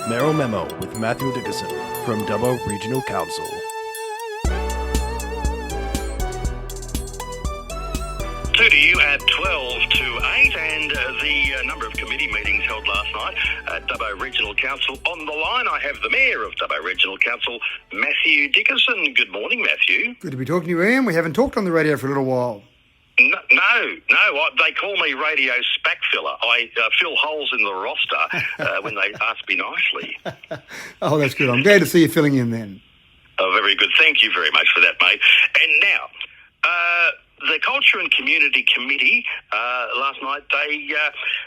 Merrill Memo with Matthew Dickerson from Dubbo Regional Council. Two to you at 12 to 8, and the number of committee meetings held last night at Dubbo Regional Council. On the line, I have the Mayor of Dubbo Regional Council, Matthew Dickerson. Good morning, Matthew. Good to be talking to you, Ian. We haven't talked on the radio for a little while. No, they call me radio spack filler. I fill holes in the roster when they ask me nicely. Oh, that's good. I'm glad to see you filling in then. Oh, very good. Thank you very much for that, mate. And now, the Culture and Community Committee last night, they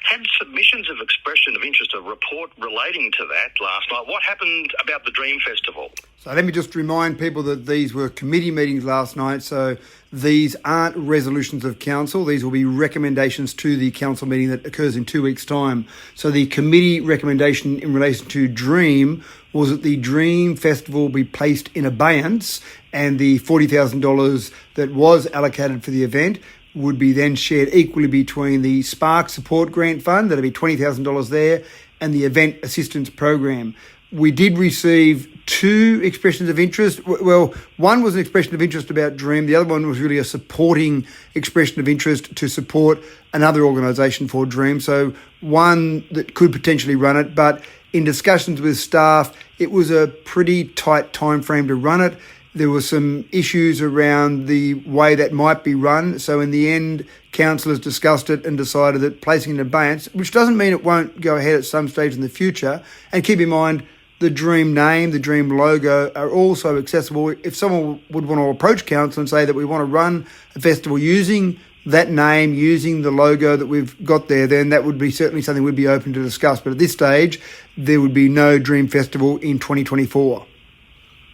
had submissions of expression of interest, a report relating to that last night. What happened about the Dream Festival? So let me just remind people that these were committee meetings last night, so these aren't resolutions of council. These will be recommendations to the council meeting that occurs in 2 weeks' time. So the committee recommendation in relation to Dream was that the Dream Festival be placed in abeyance, and the $40,000 that was allocated for the event would be then shared equally between the Spark Support Grant Fund, that'll be $20,000 there, and the Event Assistance Program. We did receive 2 expressions of interest. Well, one was an expression of interest about Dream. The other one was really a supporting expression of interest to support another organisation for Dream. So one that could potentially run it, but in discussions with staff, it was a pretty tight time frame to run it. There were some issues around the way that might be run. So in the end, councillors discussed it and decided that placing it in abeyance, which doesn't mean it won't go ahead at some stage in the future. And keep in mind, the Dream name, the Dream logo are also accessible. If someone would want to approach council and say that we want to run a festival using that name, using the logo that we've got there, then that would be certainly something we'd be open to discuss. But at this stage, there would be no Dream Festival in 2024.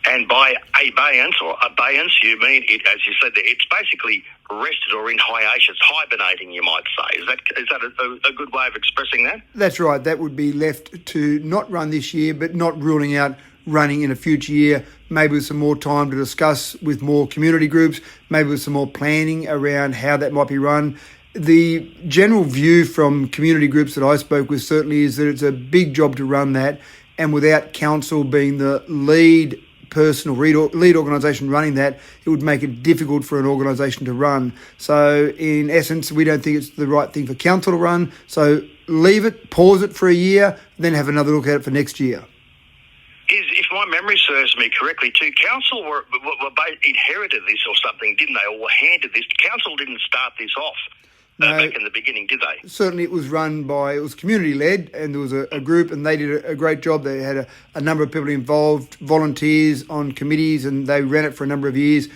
And by abeyance, you mean, as you said there, it's basically rested or in hiatus, hibernating, you might say. Is that a good way of expressing that? That's right. That would be left to not run this year, but not ruling out running in a future year, maybe with some more time to discuss with more community groups, maybe with some more planning around how that might be run. The general view from community groups that I spoke with certainly is that it's a big job to run that, and without council being the lead person or lead organisation running that, it would make it difficult for an organisation to run. So in essence, we don't think it's the right thing for council to run. So leave it, pause it for a year, then have another look at it for next year. If my memory serves me correctly, too, council inherited this or something, didn't they? Or were handed this. Council didn't start this off back in the beginning, did they? Certainly it was community-led, and there was a group, and they did a great job. They had a number of people involved, volunteers on committees, and they ran it for a number of years.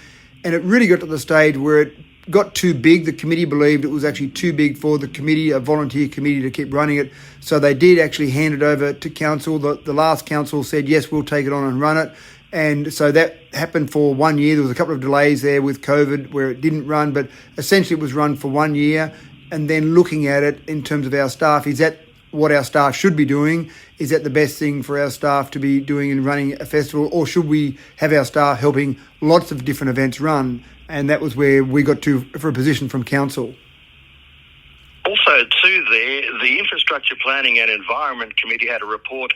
And it really got to the stage where it got too big. The committee believed it was actually too big for the committee, a volunteer committee, to keep running it. So they did actually hand it over to council. The last council said, yes, we'll take it on and run it. And so that happened for 1 year. There was a couple of delays there with COVID where it didn't run, but essentially it was run for 1 year. And then looking at it in terms of our staff, is that what our staff should be doing? Is that the best thing for our staff to be doing in running a festival? Or should we have our staff helping lots of different events run? And that was where we got to for a position from council. Also, too, the Infrastructure Planning and Environment Committee had a report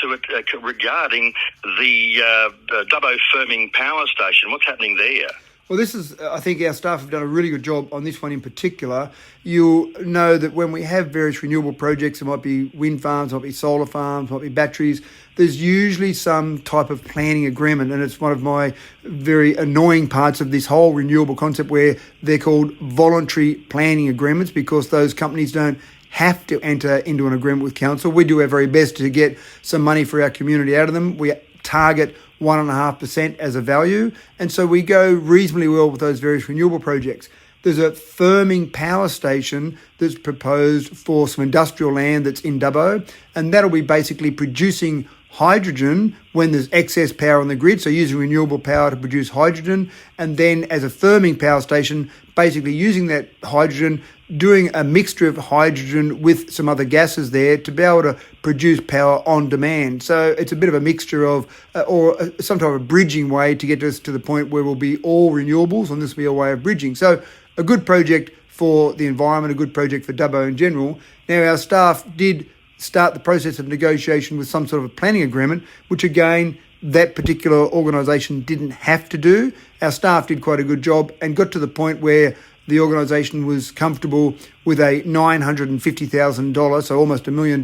to it regarding the Dubbo Firming Power Station. What's happening there? Well, I think our staff have done a really good job on this one in particular. You'll know that when we have various renewable projects, it might be wind farms, might be solar farms, might be batteries, there's usually some type of planning agreement, and it's one of my very annoying parts of this whole renewable concept where they're called voluntary planning agreements because those companies don't have to enter into an agreement with council. We do our very best to get some money for our community out of them. We target 1.5% as a value, and so we go reasonably well with those various renewable projects. There's a firming power station that's proposed for some industrial land that's in Dubbo, and that'll be basically producing hydrogen when there's excess power on the grid, so using renewable power to produce hydrogen, and then as a firming power station, basically using that hydrogen, doing a mixture of hydrogen with some other gases there to be able to produce power on demand. So it's a bit of a mixture of, some type of bridging way to get us to the point where we'll be all renewables, and this will be a way of bridging. So a good project for the environment, a good project for Dubbo in general. Now, our staff did start the process of negotiation with some sort of a planning agreement, which again, that particular organisation didn't have to do. Our staff did quite a good job and got to the point where the organisation was comfortable with a $950,000, so almost $1 million,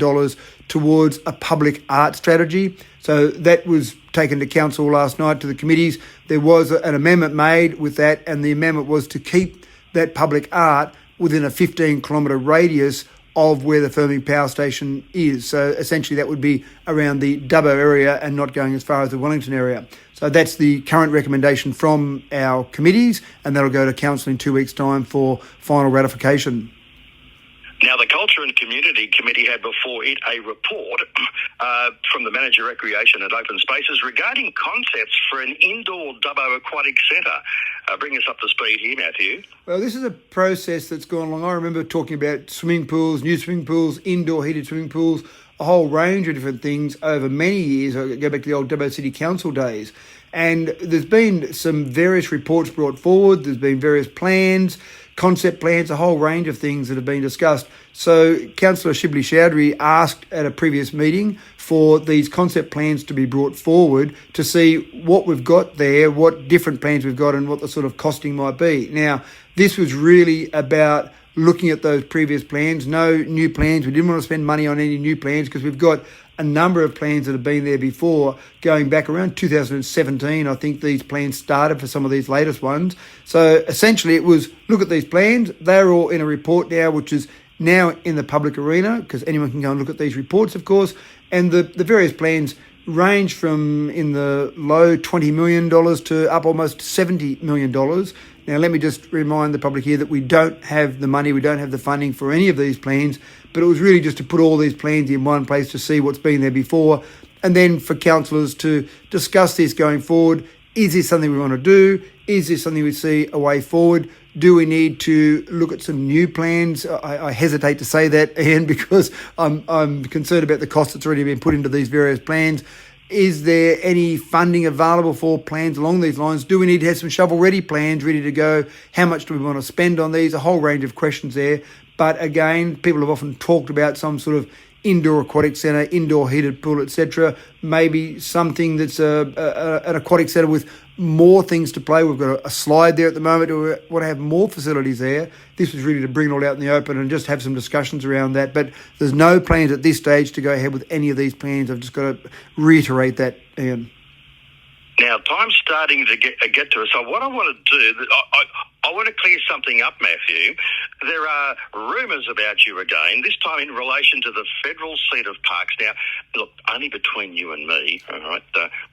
towards a public art strategy. So that was taken to council last night, to the committees. There was an amendment made with that, and the amendment was to keep that public art within a 15-kilometre radius of where the Firming Power Station is. So essentially that would be around the Dubbo area and not going as far as the Wellington area. So that's the current recommendation from our committees, and that'll go to council in 2 weeks' time for final ratification. Now, the Culture and Community Committee had before it a report from the Manager Recreation and Open Spaces regarding concepts for an indoor Dubbo aquatic centre. Bring us up to speed here, Matthew. Well, this is a process that's gone along. I remember talking about swimming pools, new swimming pools, indoor heated swimming pools, a whole range of different things over many years. I go back to the old Dubbo City Council days. And there's been some various reports brought forward. There's been various plans, concept plans, a whole range of things that have been discussed. So Councillor Shibli Chowdhury asked at a previous meeting for these concept plans to be brought forward to see what we've got there, what different plans we've got, and what the sort of costing might be. Now, this was really about looking at those previous plans. No new plans. We didn't want to spend money on any new plans because we've got a number of plans that have been there before, going back around 2017. I think these plans started for some of these latest ones. So essentially it was, look at these plans. They're all in a report now, which is now in the public arena, because anyone can go and look at these reports, of course. And the various plans range from in the low $20 million to up almost $70 million. Now, let me just remind the public here that we don't have the money, we don't have the funding for any of these plans, but it was really just to put all these plans in one place to see what's been there before, and then for councillors to discuss this going forward. Is this something we want to do? Is this something we see a way forward? Do we need to look at some new plans? I hesitate to say that, Ian, because I'm concerned about the cost that's already been put into these various plans. Is there any funding available for plans along these lines? Do we need to have some shovel-ready plans ready to go? How much do we want to spend on these? A whole range of questions there. But again, people have often talked about some sort of indoor aquatic centre, indoor heated pool, etc. Maybe something that's an aquatic centre with more things to play. We've got a slide there at the moment. We want to have more facilities there. This was really to bring it all out in the open and just have some discussions around that. But there's no plans at this stage to go ahead with any of these plans. I've just got to reiterate that, Ian. Now, time's starting to get to us. So what I want to do, I want to clear something up, Matthew. There are rumours about you again, this time in relation to the federal seat of Parkes. Now, look, only between you and me, all right?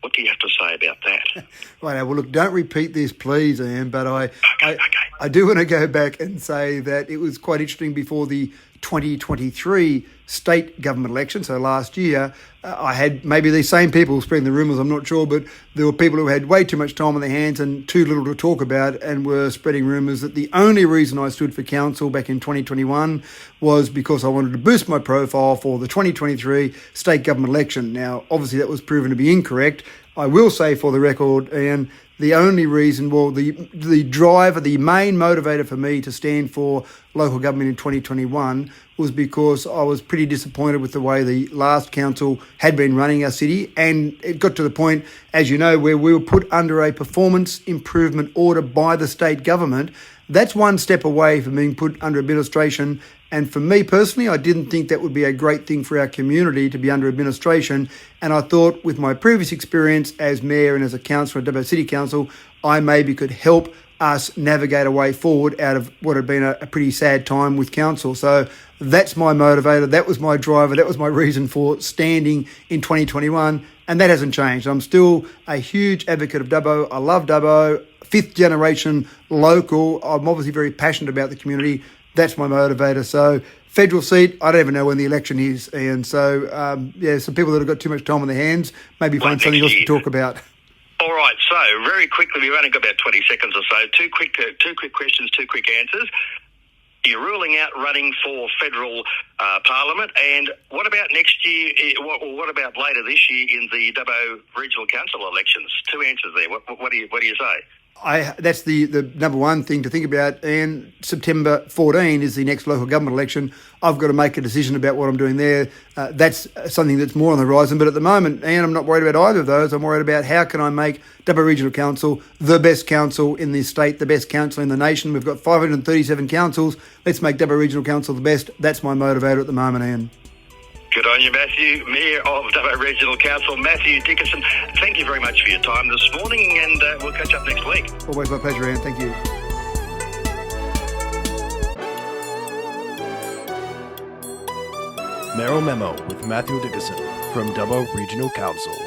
What do you have to say about that? Right, well, look, don't repeat this, please, Ian, but I do want to go back and say that it was quite interesting before the 2023 state government election, so last year, I had maybe these same people spreading the rumours, I'm not sure, but there were people who had way too much time on their hands and too little to talk about and were spreading rumours that the only reason I stood for council back in 2021 was because I wanted to boost my profile for the 2023 state government election. Now, obviously that was proven to be incorrect. I will say for the record, Ian, the only reason, well, the driver, the main motivator for me to stand for local government in 2021 was because I was pretty disappointed with the way the last council had been running our city. And it got to the point, as you know, where we were put under a performance improvement order by the state government. That's one step away from being put under administration. And for me personally, I didn't think that would be a great thing for our community to be under administration. And I thought with my previous experience as mayor and as a councillor at Dubbo City Council, I maybe could help us navigate a way forward out of what had been a pretty sad time with council. So that's my motivator. That was my driver. That was my reason for standing in 2021. And that hasn't changed. I'm still a huge advocate of Dubbo. I love Dubbo. Fifth generation local. I'm obviously very passionate about the community. That's my motivator. So federal seat, I don't even know when the election is. And so, some people that have got too much time on their hands, maybe find something else to talk about. All right, so very quickly, we've only got about 20 seconds or so. Two quick questions, two quick answers. You're ruling out running for federal parliament, and what about next year, or what about later this year in the Dubbo Regional Council elections? Two answers there. What do you say? That's the number one thing to think about. And September 14 is the next local government election. I've got to make a decision about what I'm doing there. That's something that's more on the horizon. But at the moment, and I'm not worried about either of those. I'm worried about how can I make Dubbo Regional Council the best council in this state, the best council in the nation. We've got 537 councils. Let's make Dubbo Regional Council the best. That's my motivator at the moment, Ian. Good on you, Matthew. Mayor of Dubbo Regional Council, Matthew Dickinson. Thank you very much for your time this morning, and we'll catch up next week. Always my pleasure, Ian. Thank you. Mayoral Memo with Matthew Dickinson from Dubbo Regional Council.